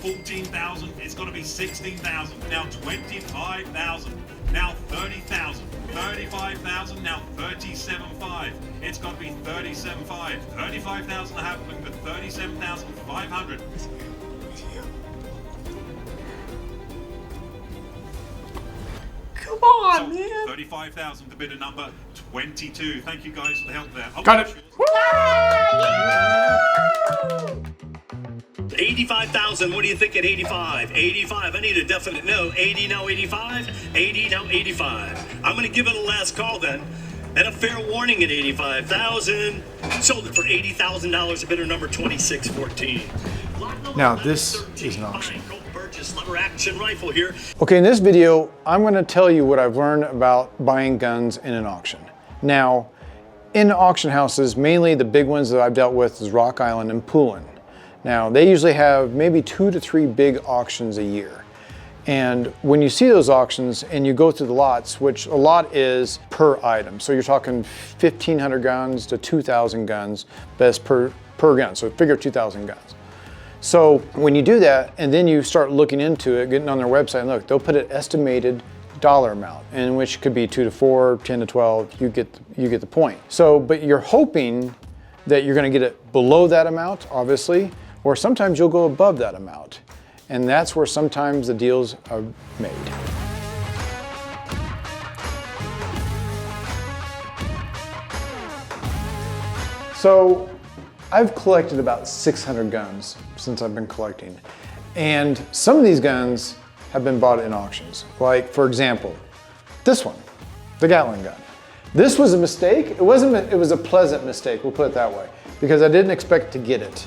14,000. It's got to be 16,000. Now 25,000. Now 30,000. 35,000. Now 37,500. It's got to be 37,500. 35,000 I have looking for 37,500. Come on, man. 35,000 to bid a number 22. Thank you guys for the help there. Got it. 85,000, what do you think at 85? 85, I need a definite no. 80, no 85? 80, no 85. I'm gonna give it a last call then. And a fair warning at 85,000. Sold it for $80,000, a bidder number 2614. Now this is an auction. Lever action rifle here. Okay, in this video, I'm gonna tell you what I've learned about buying guns in an auction. Now, in auction houses, mainly the big ones that I've dealt with is Rock Island and Poulin. Now, they usually have maybe 2 to 3 big auctions a year. And when you see those auctions and you go through the lots, which a lot is per item. So you're talking 1,500 guns to 2,000 guns, but it's per gun. So figure 2,000 guns. So when you do that, and then you start looking into it, getting on their website, and look, they'll put an estimated dollar amount, in which could be 2 to 4, 10 to 12, you get the point. So, but you're hoping that you're gonna get it below that amount, obviously, or sometimes you'll go above that amount. And that's where sometimes the deals are made. So I've collected about 600 guns since I've been collecting. And some of these guns have been bought in auctions. Like, for example, this one, the Gatling gun. This was a mistake. It was a pleasant mistake, we'll put it that way, because I didn't expect to get it.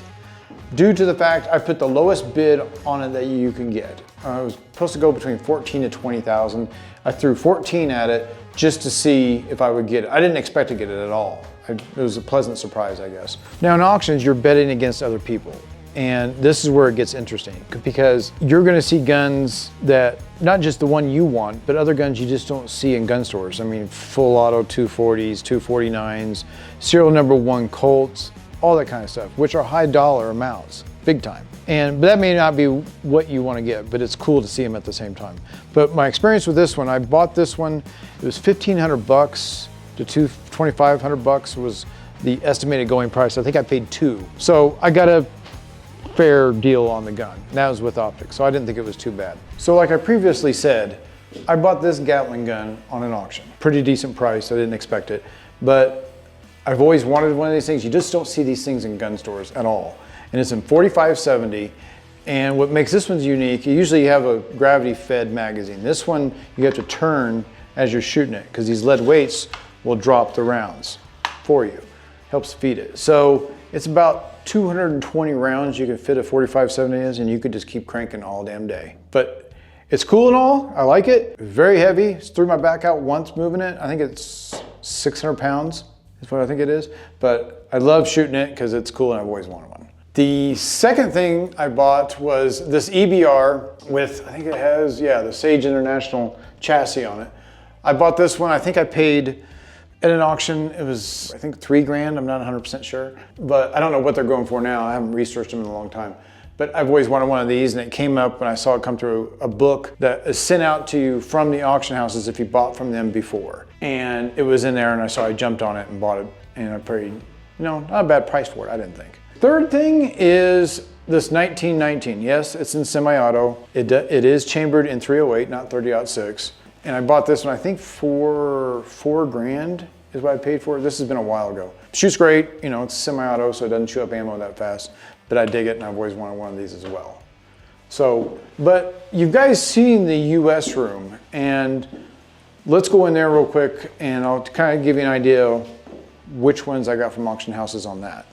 Due to the fact I put the lowest bid on it that you can get. It was supposed to go between 14 to 20,000. I threw 14 at it just to see if I would get it. I didn't expect to get it at all. It was a pleasant surprise, I guess. Now in auctions, you're betting against other people. And this is where it gets interesting, because you're gonna see guns that, not just the one you want, but other guns you just don't see in gun stores. I mean, full auto 240s, 249s, serial number 1 Colts, all that kind of stuff, which are high dollar amounts, big time. But that may not be what you want to get, but it's cool to see them at the same time. But my experience with this one, I bought this one, it was 1,500 bucks to 2,500 bucks was the estimated going price. I think I paid 2. So I got a fair deal on the gun. That was with optics, so I didn't think it was too bad. So like I previously said, I bought this Gatling gun on an auction. Pretty decent price, I didn't expect it. But I've always wanted one of these things. You just don't see these things in gun stores at all. And it's in 4570. And what makes this one unique, you usually have a gravity fed magazine. This one, you have to turn as you're shooting it, because these lead weights will drop the rounds for you. Helps feed it. So it's about 220 rounds you can fit a 4570 is, and you could just keep cranking all damn day. But it's cool and all, I like it. Very heavy, it's threw my back out once moving it. I think it's 600 pounds. Is what I think it is, but I love shooting it because it's cool and I've always wanted one. The second thing I bought was this EBR with, I think it has, yeah, the Sage International chassis on it. I bought this one, I think I paid at an auction, it was, I think 3 grand, I'm not 100% sure, but I don't know what they're going for now. I haven't researched them in a long time. But I've always wanted one of these, and it came up when I saw it come through a book that is sent out to you from the auction houses if you bought from them before. And it was in there, and I jumped on it and bought it, and I paid, not a bad price for it, I didn't think. Third thing is this 1919. Yes, it's in semi-auto. It is chambered in 308, not 30-06. And I bought this one, I think for 4 grand is what I paid for it. This has been a while ago. Shoots great, it's semi-auto, so it doesn't chew up ammo that fast. But I dig it, and I've always wanted one of these as well. So, but you guys seen the US room, and let's go in there real quick, and I'll kind of give you an idea which ones I got from auction houses on that.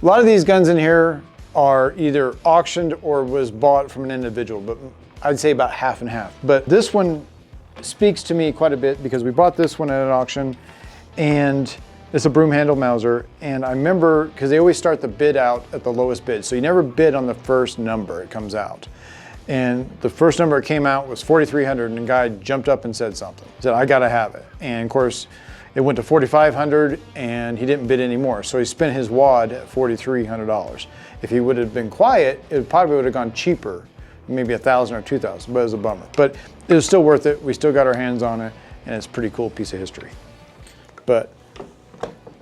A lot of these guns in here are either auctioned or was bought from an individual, but I'd say about half and half. But this one speaks to me quite a bit because we bought this one at an auction, and it's a broomhandle mauser. And I remember, because they always start the bid out at the lowest bid, so you never bid on the first number it comes out. And the first number that came out was 4,300, and the guy jumped up and said something. He said, I gotta have it. And of course, it went to 4,500 and he didn't bid anymore. So he spent his wad at $4,300. If he would have been quiet, it probably would have gone cheaper, maybe 1,000 or 2,000, but it was a bummer. But it was still worth it. We still got our hands on it, and it's a pretty cool piece of history. But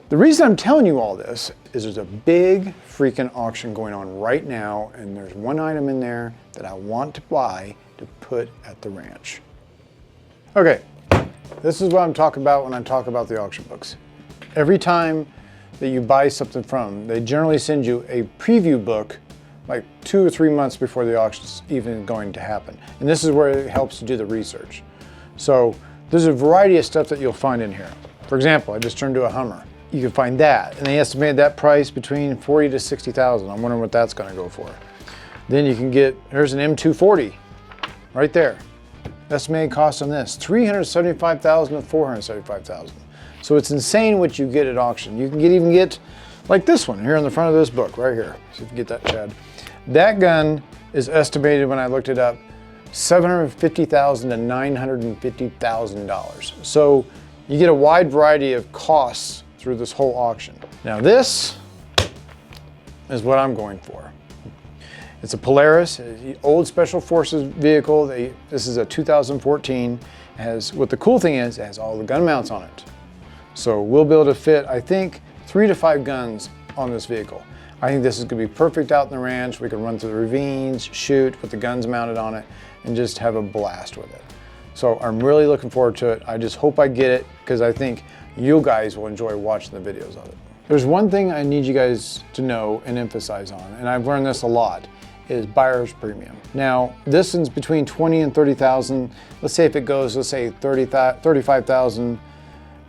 the reason I'm telling you all this is there's a big freaking auction going on right now, and there's one item in there that I want to buy to put at the ranch. Okay, this is what I'm talking about when I talk about the auction books. Every time that you buy something from them, they generally send you a preview book like 2 or 3 months before the auction's even going to happen. And this is where it helps to do the research. So there's a variety of stuff that you'll find in here. For example, I just turned to a Hummer. You can find that, and they estimated that price between 40 to 60,000. I'm wondering what that's gonna go for. Then you can get, here's an M240, right there. Estimated cost on this, 375,000 to 475,000. So it's insane what you get at auction. You can even get like this one here on the front of this book, right here. See if you can get that, Chad. That gun is estimated, when I looked it up, $750,000 to $950,000. So you get a wide variety of costs through this whole auction. Now this is what I'm going for. It's a Polaris, an old Special Forces vehicle. This is a 2014. What the cool thing is, it has all the gun mounts on it. So we'll be able to fit, I think, 3 to 5 guns on this vehicle. I think this is gonna be perfect out in the ranch. We can run through the ravines, shoot with the guns mounted on it, and just have a blast with it. So I'm really looking forward to it. I just hope I get it, because I think you guys will enjoy watching the videos of it. There's one thing I need you guys to know and emphasize on, and I've learned this a lot, is buyer's premium. Now, this is between 20 and 30,000. Let's say if it goes, let's say 35,000,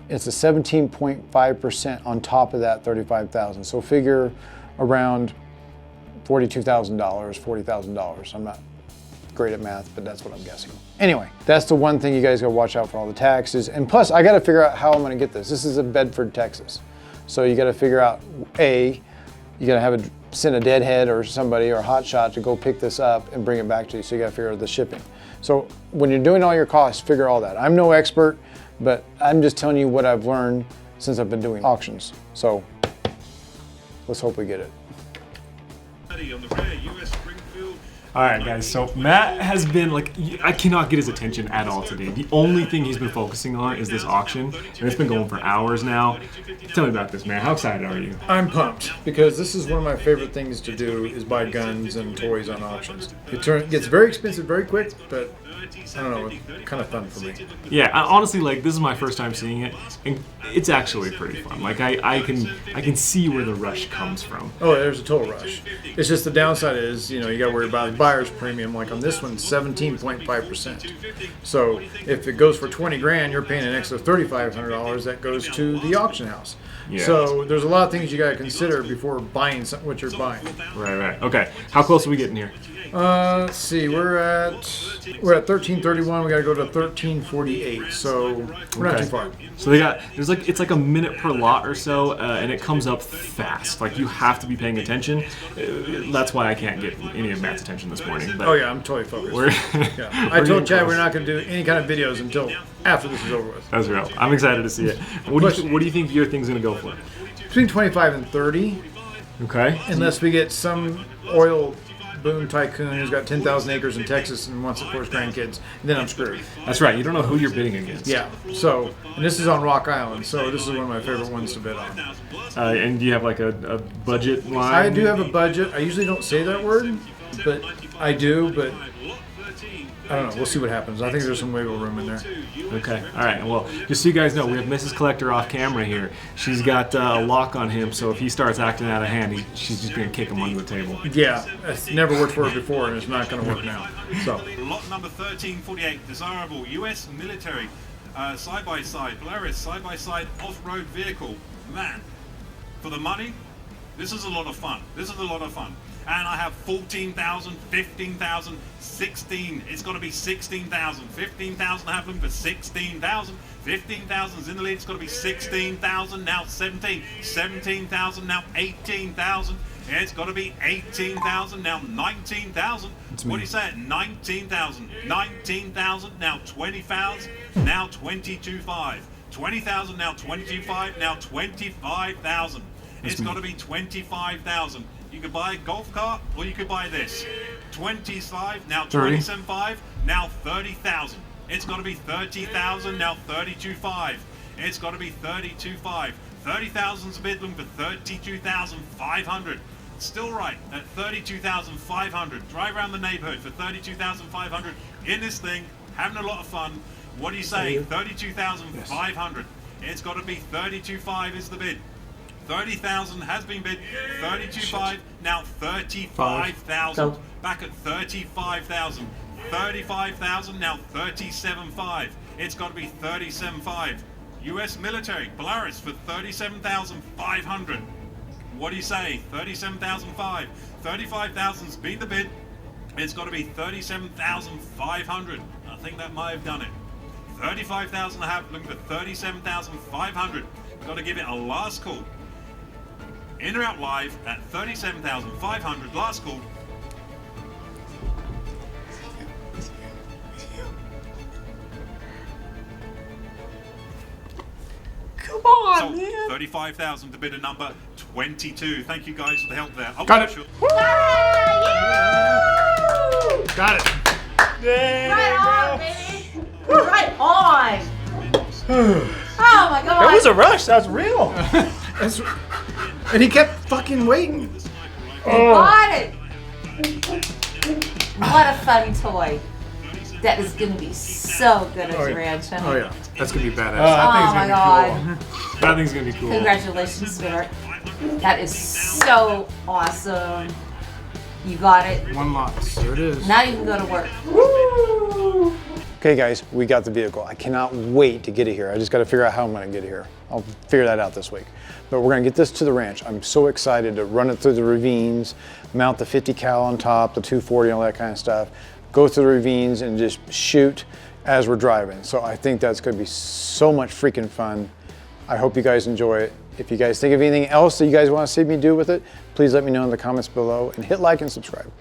it's a 17.5% on top of that 35,000. So figure around $42,000, $40,000. I'm not great at math, but that's what I'm guessing. Anyway, that's the one thing you guys gotta watch out for, all the taxes. And plus, I gotta figure out how I'm gonna get this. This is in Bedford, Texas. So you gotta figure out, you gotta send a deadhead or somebody or a hot shot to go pick this up and bring it back to you. So you gotta figure out the shipping. So when you're doing all your costs, figure all that. I'm no expert, but I'm just telling you what I've learned since I've been doing auctions. So let's hope we get it. All right, guys, so Matt has been like, I cannot get his attention at all today. The only thing he's been focusing on is this auction, and it's been going for hours now. Tell me about this, man. How excited are you? I'm pumped, because this is one of my favorite things to do, is buy guns and toys on auctions. It gets very expensive very quick, but I don't know, it's kind of fun for me. Yeah, honestly, like, this is my first time seeing it, and it's actually pretty fun. Like, I can see where the rush comes from. Oh, there's a total rush. It's just the downside is, you gotta worry about the buyer's premium. Like on this one, 17.5%. So if it goes for 20 grand, you're paying an extra $3,500 that goes to the auction house. Yeah. So there's a lot of things you gotta consider before buying what you're buying. Right. Okay, how close are we getting here? Let's see, we're at 1331. We gotta go to 1348. So we're not too far. So it's like a minute per lot or so, and it comes up fast. Like, you have to be paying attention. That's why I can't get any of Matt's attention this morning. But oh yeah, I'm totally focused. I told Chad we're not gonna do any kind of videos until after this is over with. That's real. I'm excited to see it. What do you think your thing's gonna go for? Between 25 and 30. Okay. Unless we get some oil boom tycoon who's got 10,000 acres in Texas and wants it for his grandkids, then I'm screwed. That's right. You don't know who you're bidding against. Yeah. So, and this is on Rock Island, so this is one of my favorite ones to bid on. And do you have like a budget line? I do have a budget. I usually don't say that word, but I do. But I don't know. We'll see what happens. I think there's some wiggle room in there. Okay. All right. Well, just so you guys know, we have Mrs. Collector off camera here. She's got a lock on him, so if he starts acting out of hand, she's just going to kick him under the table. Yeah. It's never worked for her before, and it's not going to work now. So. Lot number 1348, desirable U.S. military side-by-side, Polaris side-by-side off-road vehicle. Man, for the money, this is a lot of fun. And I have 14,000, 15,000, 16. It's got to be 16,000. 15,000 I have them for 16,000. 15,000 is in the lead. It's got to be 16,000. Now 17. 17,000. Now 18,000. It's got to be 18,000. Now 19,000. What do you say at 19,000? 19,000, now 20,000, now 22.5. 20,000, now 22.5, now 25,000. It's got to be 25,000. You could buy a golf cart or you could buy this. 25, now 27.5, now 30,000. It's got to be 30,000, now 32.5. It's got to be 32.5. 30,000's a bid looking for 32,500. Still right at 32,500. Drive around the neighborhood for 32,500 in this thing, having a lot of fun. What do you say? 32,500. It's got to be 32.5 is the bid. 30,000 has been bid. 32.5, now 35,000. Back at 35,000. 35,000, now 37.5. It's got to be 37.5. US military, Polaris for 37,500. What do you say? 37,500. 35,000's been the bid. It's got to be 37,500. I think that might have done it. 35,000 I have, looking for 37,500. Got to give it a last call. In or out live at 37,500. Last call. Come on, So, man. 35,000 to bid a number 22. Thank you guys for the help there. Got it. Got it. Right on, baby. Right on. Oh my God. That was a rush. That's real. And he kept fucking waiting. Got it. What a fun toy. That is going to be so good at the ranch. Oh yeah, that's gonna be badass. Oh my God. That thing's gonna be cool. Congratulations, sweetheart. That is so awesome. You got it. One lot. There it is. Now you can go to work. Okay guys, we got the vehicle. I cannot wait to get it here. I just got to figure out how I'm going to get it here. I'll figure that out this week. But we're going to get this to the ranch. I'm so excited to run it through the ravines, mount the 50 cal on top, the 240, all that kind of stuff, go through the ravines and just shoot as we're driving. So I think that's going to be so much freaking fun. I hope you guys enjoy it. If you guys think of anything else that you guys want to see me do with it, please let me know in the comments below and hit like and subscribe.